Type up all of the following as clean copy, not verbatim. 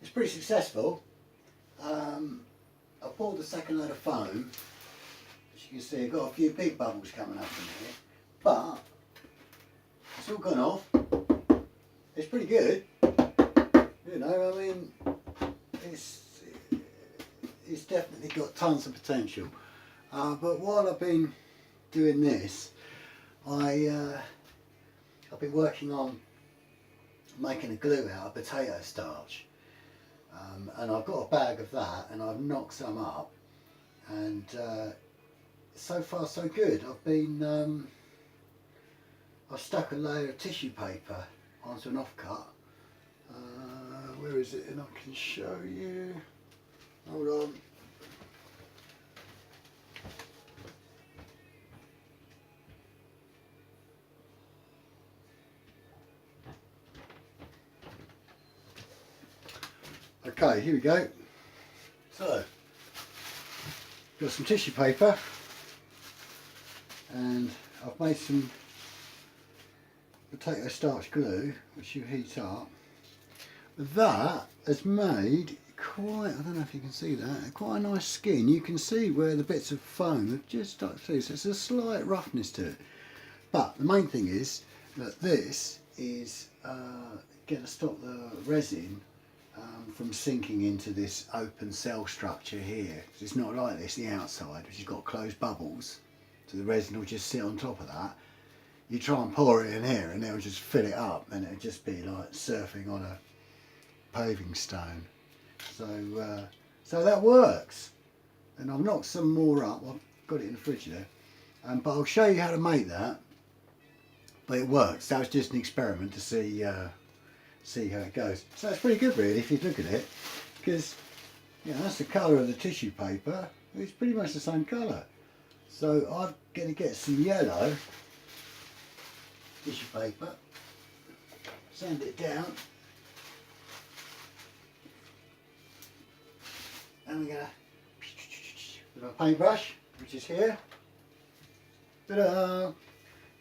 it's pretty successful. I poured the second load of foam. As you can see, I've got a few big bubbles coming up in here, but it's all gone off. It's pretty good. You know, I mean, it's definitely got tons of potential. But while I've been doing this, I've been working on making a glue out of potato starch. And I've got a bag of that, and I've knocked some up, and so far so good. I've stuck a layer of tissue paper onto an offcut. Where is it? And I can show you. Hold on. Okay, here we go. So, got some tissue paper, and I've made some potato starch glue, which you heat up. That has made quite, I don't know if you can see that, quite a nice skin. You can see where the bits of foam have just stuck through, so it's a slight roughness to it. But the main thing is that this is going to stop the resin from sinking into this open cell structure here. It's not like this, the outside, which has got closed bubbles, so the resin will just sit on top of that. You try and pour it in here and it'll just fill it up, and it'll just be like surfing on a paving stone. So that works, and I've knocked some more up. I've got it in the fridge there, but I'll show you how to make that. But it works. That was just an experiment to see how it goes. So it's pretty good really if you look at it, because you know, that's the colour of the tissue paper. It's pretty much the same colour. So I'm going to get some yellow tissue paper, sand it down, and we're going to, with our paintbrush, which is here, ta-da!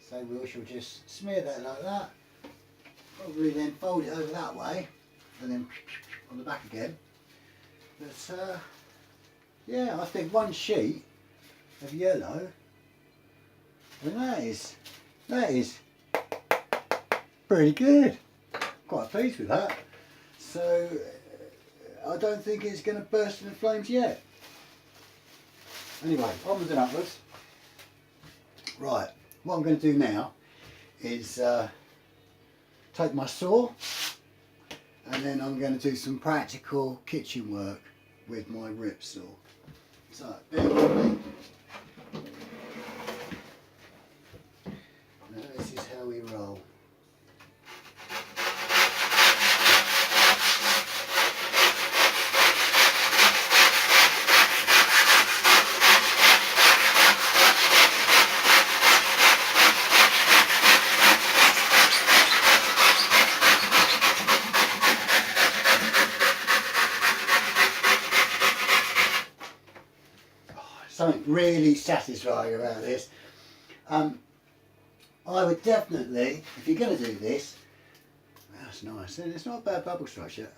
So we shall just smear that like that. Probably then fold it over that way, and then on the back again. But yeah, I think one sheet of yellow, and that is pretty good. Quite pleased with that. So I don't think it's going to burst into flames yet. Anyway, onwards and upwards. Right, what I'm going to do now is take my saw, and then I'm going to do some practical kitchen work with my rip saw. So bear with me. Now this is how we roll. Something really satisfying about this. I would definitely, if you're going to do this, that's nice, and it's not a bad bubble structure,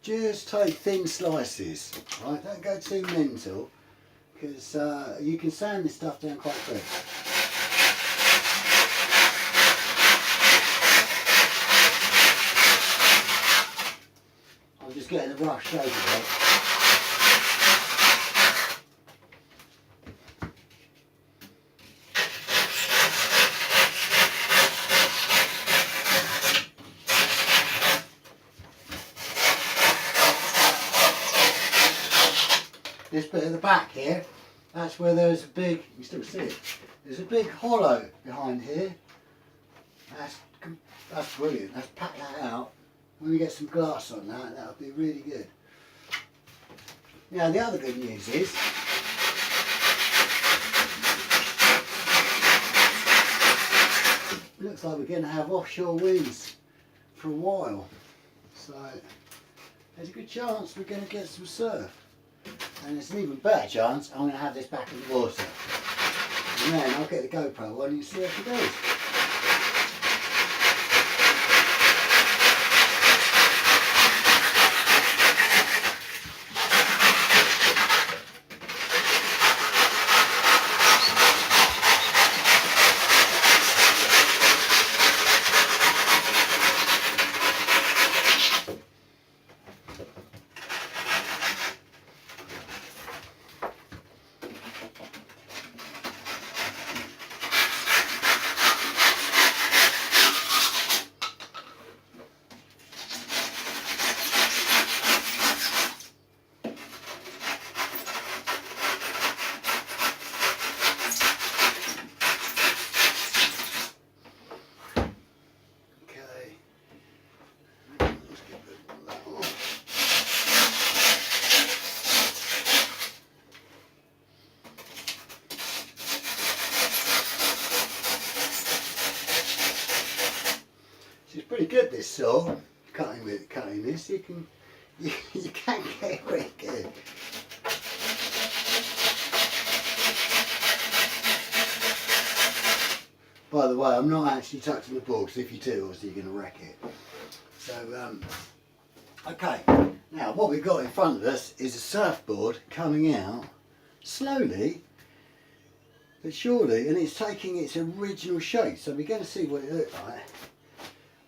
just take thin slices, right? Don't go too mental, because you can sand this stuff down quite quick. I'm just getting a rough shape of it. This bit at the back here, that's where there's a big, you can still see it, there's a big hollow behind here. That's brilliant. Let's pack that out. When we get some glass on that, that'll be really good. Now the other good news is, it looks like we're going to have offshore winds for a while. So there's a good chance we're going to get some surf. And it's an even better chance I'm going to have this back in the water. And then I'll get the GoPro on and see how it goes. It's pretty good, this saw. Cutting this, you can get it pretty good. By the way, I'm not actually touching the board, because if you do, obviously you're going to wreck it. So, okay, now what we've got in front of us is a surfboard coming out slowly but surely, and it's taking its original shape. So we're going to see what it looked like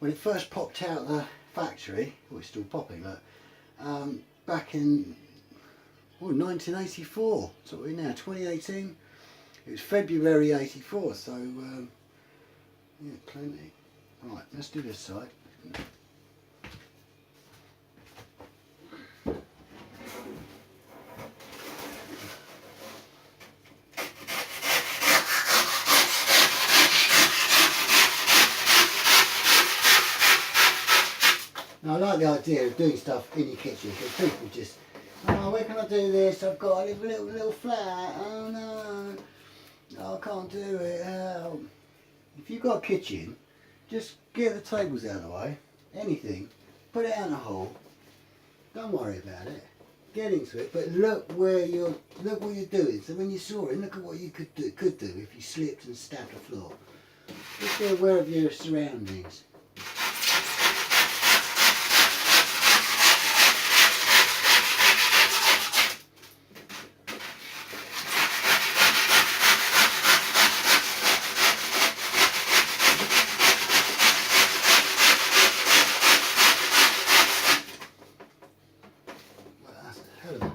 when it first popped out the factory. Oh, it's still popping, look. Back in 1984, so we're now 2018. It was February 84, so yeah, plenty. Right, let's do this side. Now I like the idea of doing stuff in your kitchen, because people just, oh, where can I do this? I've got a little flat. Oh no, I can't do it. Help. If you've got a kitchen, just get the tables out of the way. Anything, put it out in the hole. Don't worry about it. Get into it, but look what you're doing. So when you saw it, look at what you could do if you slipped and stabbed the floor. Just be aware of your surroundings.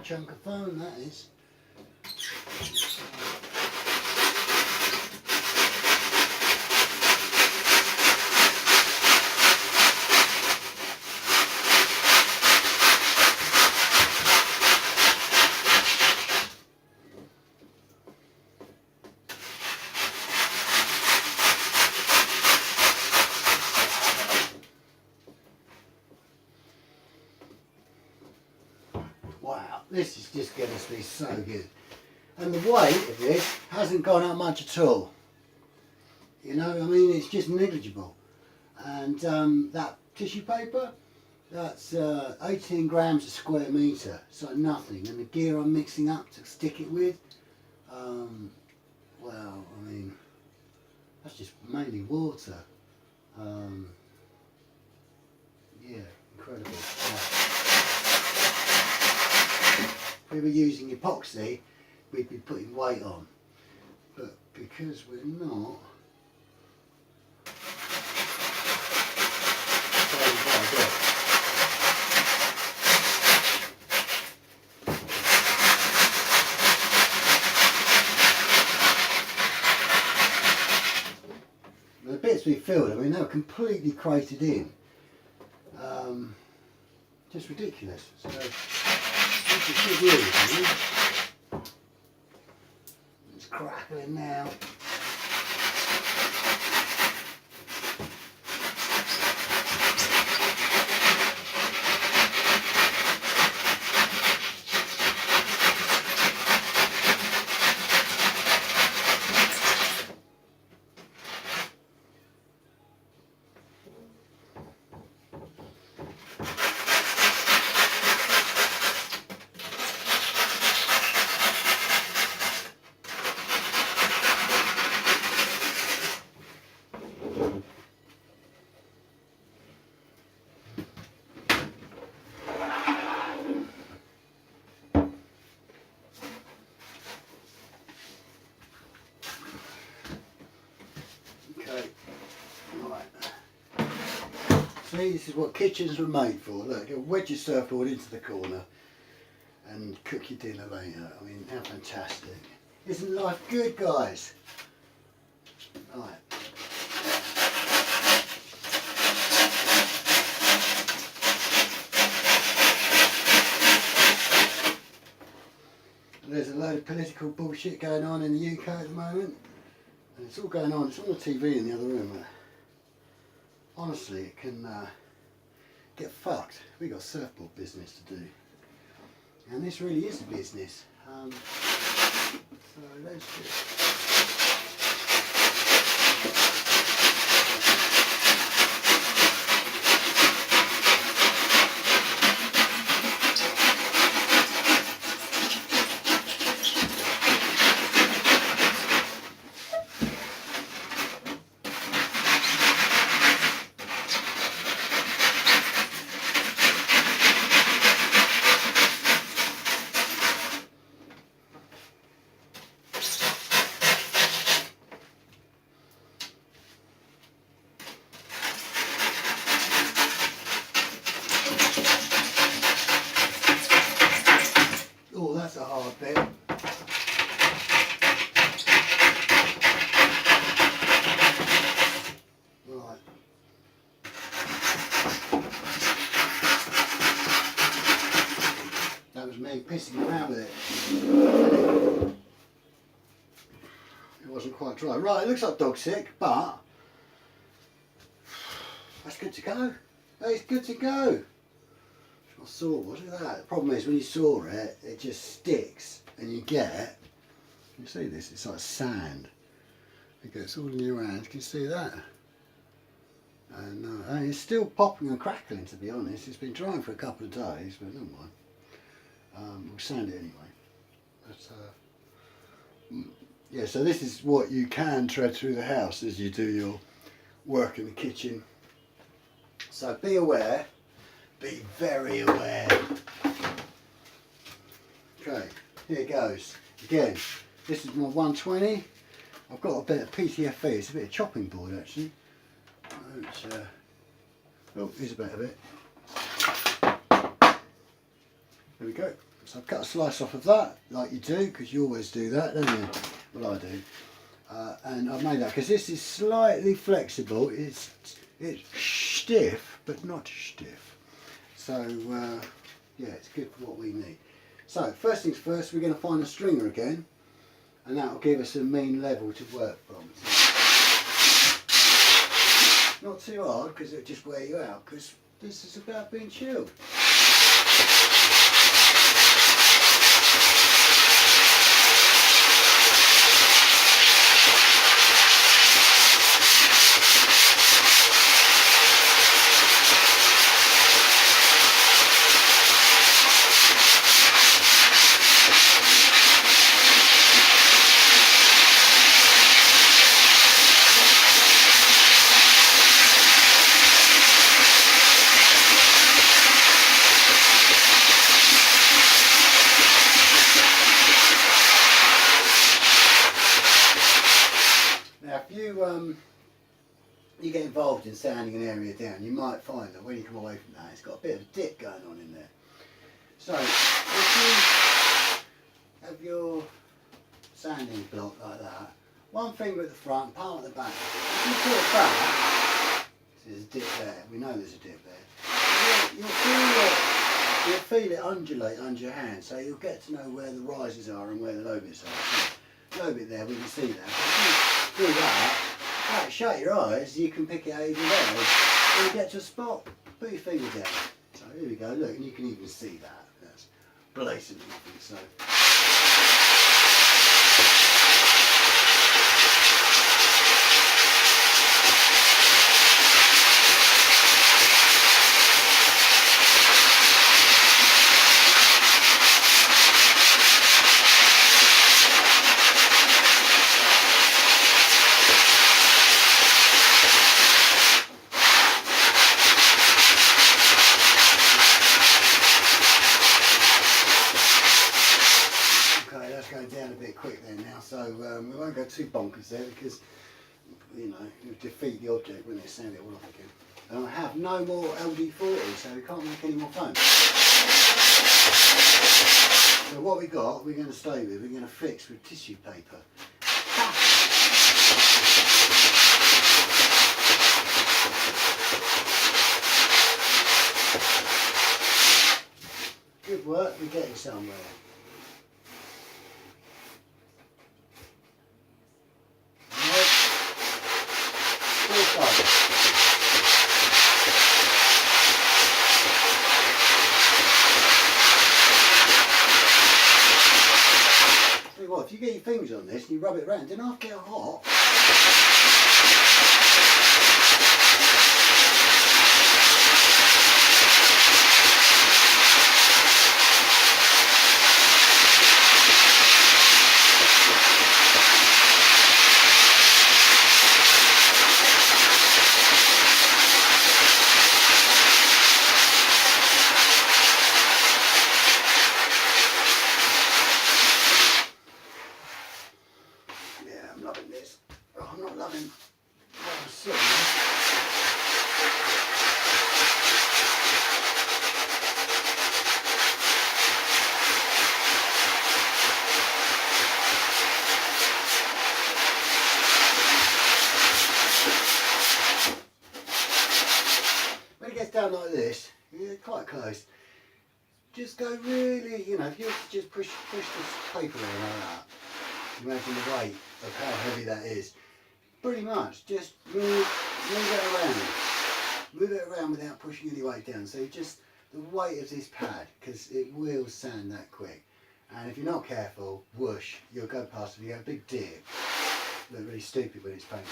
Chunk of foam, that is. Wow, this is just going to be so good. And the weight of this hasn't gone up much at all. You know, I mean, it's just negligible. And that tissue paper, that's 18 grams a square metre, so nothing. And the gear I'm mixing up to stick it with, well, I mean, that's just mainly water. Yeah, incredible. Yeah. If we were using epoxy, we'd be putting weight on, but because we're not, the bits we filled, I mean, they were completely crated in, just ridiculous. So, it's good news, it's crackling now. See, this is what kitchens were made for. Look, wedge your surfboard into the corner and cook your dinner later. I mean, how fantastic. Isn't life good, guys? Right. There's a load of political bullshit going on in the UK at the moment. And it's all going on, it's on the TV in the other room. Honestly, it can get fucked. We got surfboard business to do, and this really is a business. So let's just. pissing around with it. It wasn't quite dry. Right, it looks like dog sick, but that's good to go. That is good to go. I saw, look at that. The problem is when you saw it, it just sticks and you get, you see this, it's like sand. It gets all in your hands, can you see that? And it's still popping and crackling, to be honest. It's been drying for a couple of days, but never mind. We'll sand it anyway. But, yeah, so this is what you can tread through the house as you do your work in the kitchen. So be aware, be very aware. Okay, here it goes. Again, this is my 120. I've got a bit of PTFE, it's a bit of chopping board actually. Which, oh, here's a bit of it. There we go. So I've cut a slice off of that, like you do, because you always do that, don't you? Well, I do. And I've made that because this is slightly flexible. It's stiff, but not stiff. So yeah, it's good for what we need. So first things first, we're going to find a stringer again, and that will give us a mean level to work from. So, not too hard because it'll just wear you out, because this is about being chilled. You get involved in sanding an area down, you might find that when you come away from that, it's got a bit of a dip going on in there. So if you have your sanding block like that, one finger at the front, palm at the back. If you put it back, there's a dip there, we know there's a dip there. You'll feel it undulate under your hand, so you'll get to know where the rises are and where the low bits are. So, low bit there, we can see that. But if you do that, right, shut your eyes, you can pick it out even better. When you get to a spot, put your finger down. So here we go, look, and you can even see that. That's blatantly obvious. So. We won't go too bonkers there because, you know, it would defeat the object when they sand it all off again. And I have no more LD40, so we can't make any more foam. So what we got, we're going to stay with, we're going to fix with tissue paper. Good work, we're getting somewhere. If you get your fingers on this and you rub it around, then I'll get hot. Down like this, yeah, quite close. just go really, you know, if you just push this paper around like that, imagine the weight of how heavy that is. Pretty much, just move it around without pushing any weight down. So just the weight of this pad, because it will sand that quick. And if you're not careful, whoosh, you'll go past and you get a big dip. Look really stupid when it's painted.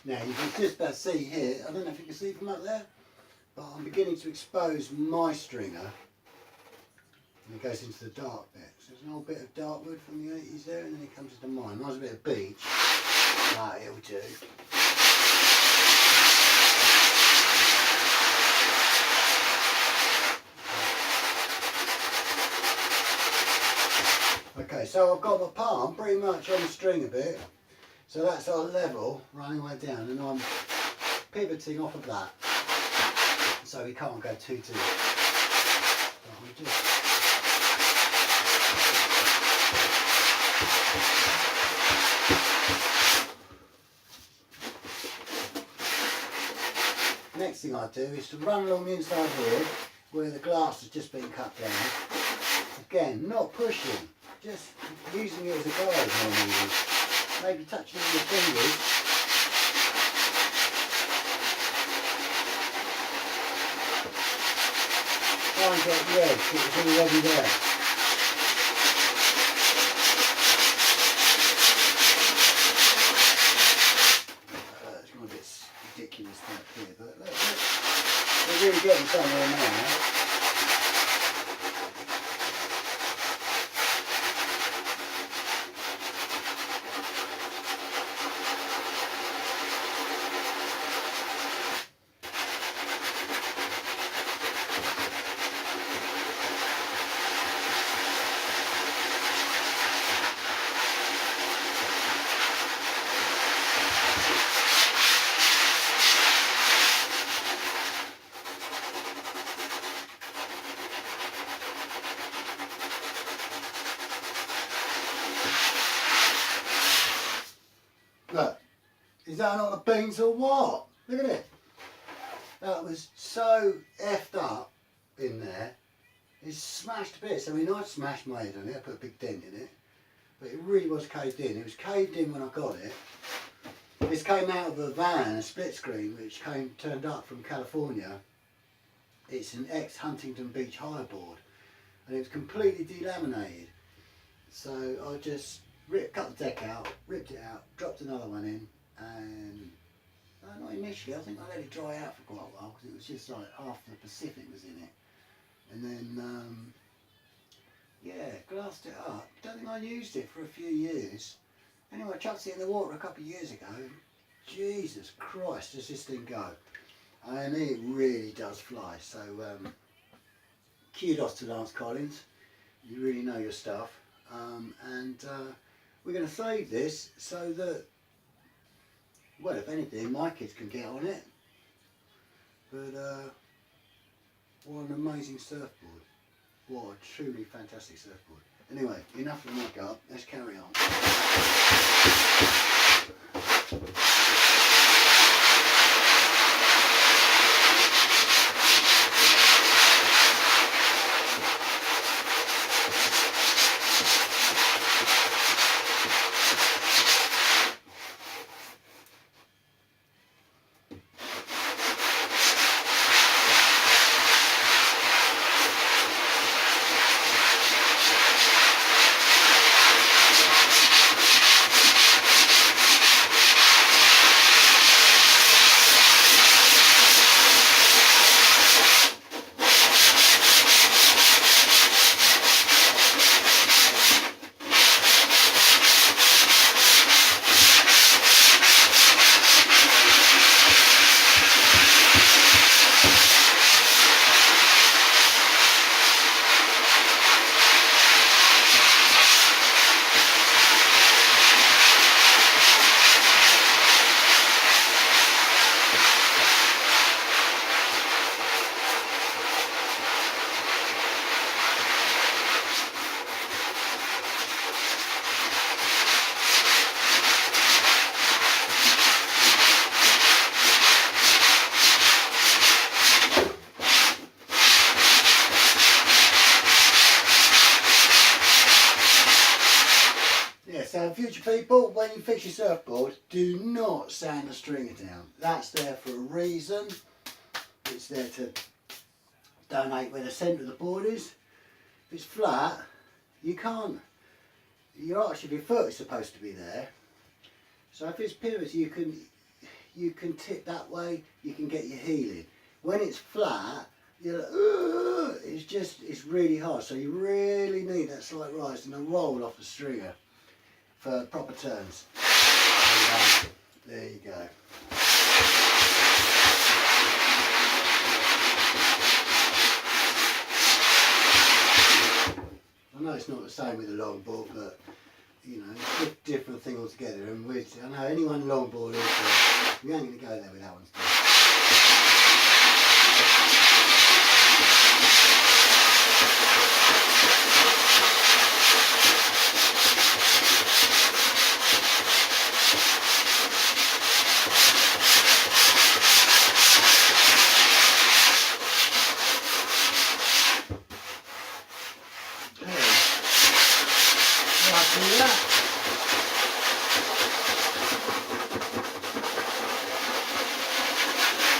Now you can just about see here, I don't know if you can see from up there, but I'm beginning to expose my stringer, and it goes into the dark bit. So there's an old bit of dark wood from the 80s there, and then it comes into mine. Mine's a bit of beech. Ah, it'll do. Okay, so I've got my palm pretty much on the string a bit. So that's our level running way down, and I'm pivoting off of that, so we can't go too deep. Next thing I do is to run along the inside here, where the glass has just been cut down. Again, not pushing, just using it as a guide normally. Maybe touching it with your fingers. Try and get the edge, so it's already there. It's going a bit ridiculous back here, but we're really getting somewhere now. Look, is that not the beans or what? Look at it. That was so effed up in there. It's smashed to bits. I mean, I smashed my head on it. I put a big dent in it. But it really was caved in. It was caved in when I got it. This came out of a van, a split screen, which turned up from California. It's an ex-Huntington Beach hire board. And it was completely delaminated. So I just cut the deck out, ripped it out, dropped another one in, and not initially, I think I let it dry out for quite a while because it was just like half the Pacific was in it. And then, yeah, glassed it up. Don't think I used it for a few years. Anyway, I chucked it in the water a couple of years ago. Jesus Christ, does this thing go? And it really does fly. So, kudos to Lance Collins. You really know your stuff. We're going to save this so that, well, if anything, my kids can get on it. But what an amazing surfboard. What a truly fantastic surfboard. Anyway, enough of the mic up, let's carry on. so future people, when you fix your surfboard, do not sand the stringer down. That's there for a reason. It's there to donate where the centre of the board is. If it's flat, you can't, your arch of your foot is supposed to be there. So if it's pivoted, you can tip that way, you can get your heel in. When it's flat, you're like, it's really hard. So you really need that slight rise and a roll off the stringer for proper turns. There you go. I know it's not the same with the longboard, but you know, it's a different thing altogether. And I know anyone longboard is, we ain't going to go there with that one.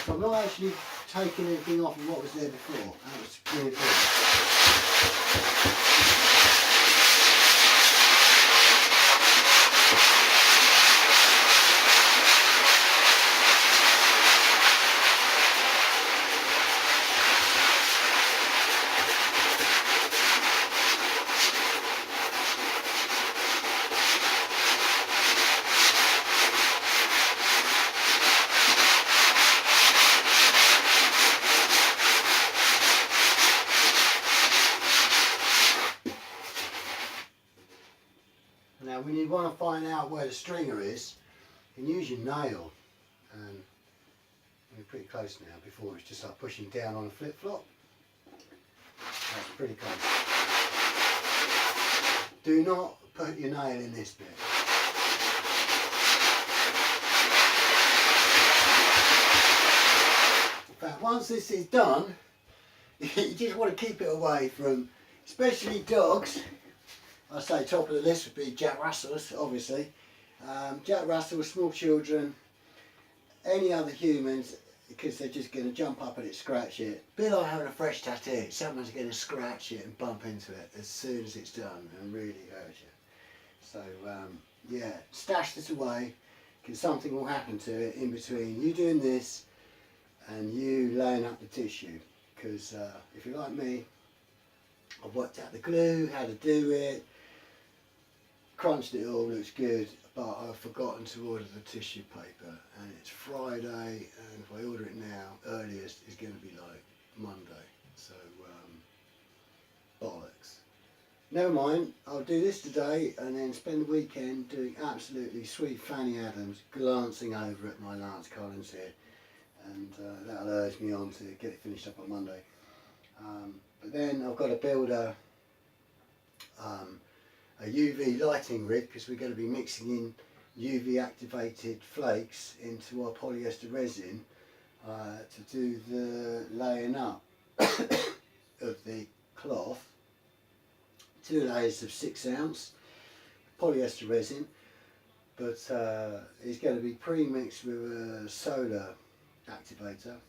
So I'm not actually taking anything off of what was there before. That was really good. Now when you want to find out where the stringer is, you can use your nail, and we're pretty close now. Before it's just like pushing down on a flip-flop. That's pretty close. Do not put your nail in this bit. In fact, once this is done, you just want to keep it away from, especially dogs. I say top of the list would be Jack Russells, obviously. Jack Russell, small children, any other humans, because they're just going to jump up at it, scratch it. A bit like having a fresh tattoo. Someone's going to scratch it and bump into it as soon as it's done and really hurt you. So yeah, stash this away, because something will happen to it in between you doing this and you laying up the tissue. Because if you're like me, I've worked out the glue, how to do it, crunched it all, looks good, but I've forgotten to order the tissue paper, and it's Friday, and if I order it now, earliest is going to be like Monday, so bollocks. Never mind, I'll do this today and then spend the weekend doing absolutely sweet Fanny Adams, glancing over at my Lance Collins here, and that'll urge me on to get it finished up on Monday. But then I've got to build a UV lighting rig, because we're going to be mixing in UV activated flakes into our polyester resin to do the laying up of the cloth. 2 layers of 6 ounce polyester resin, but it's going to be pre-mixed with a solar activator.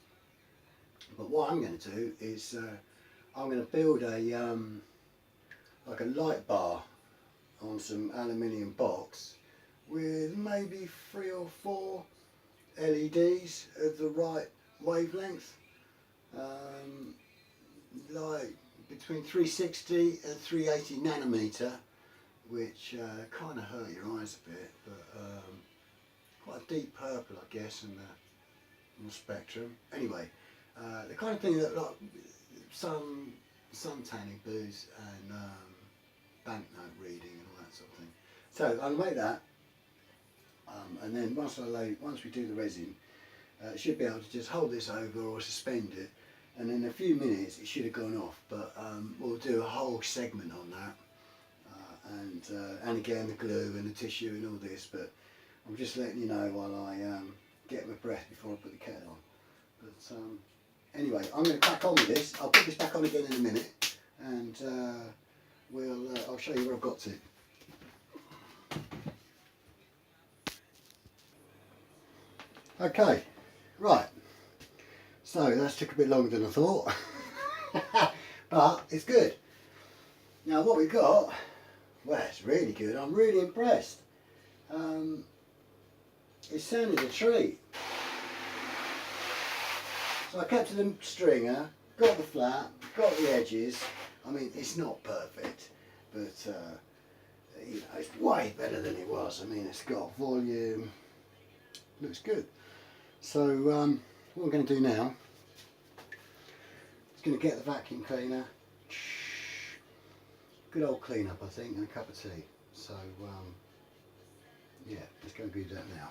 But what I'm going to do is I'm going to build a like a light bar on some aluminium box with maybe 3 or 4 LEDs of the right wavelength, like between 360 and 380 nanometer, which kind of hurt your eyes a bit, but quite a deep purple, I guess, in the spectrum. Anyway, the kind of thing that like sun tanning booths and banknote reading and all that sort of thing. So I'll make that, and then once we do the resin, should be able to just hold this over or suspend it, and in a few minutes it should have gone off. But we'll do a whole segment on that, and again the glue and the tissue and all this. But I'm just letting you know while I get my breath before I put the kettle on. But anyway, I'm going to crack on with this. I'll put this back on again in a minute, and I'll show you where I've got to. Okay, right. So that's took a bit longer than I thought, but it's good. Now what we got, well, it's really good. I'm really impressed. It sounded a treat. So I kept to the stringer, got the flat, got the edges. I mean, it's not perfect, but you know, it's way better than it was. I mean, it's got volume, looks good. So what I'm going to do now is going to get the vacuum cleaner, good old clean up I think, and a cup of tea. So yeah, let's go and do that now.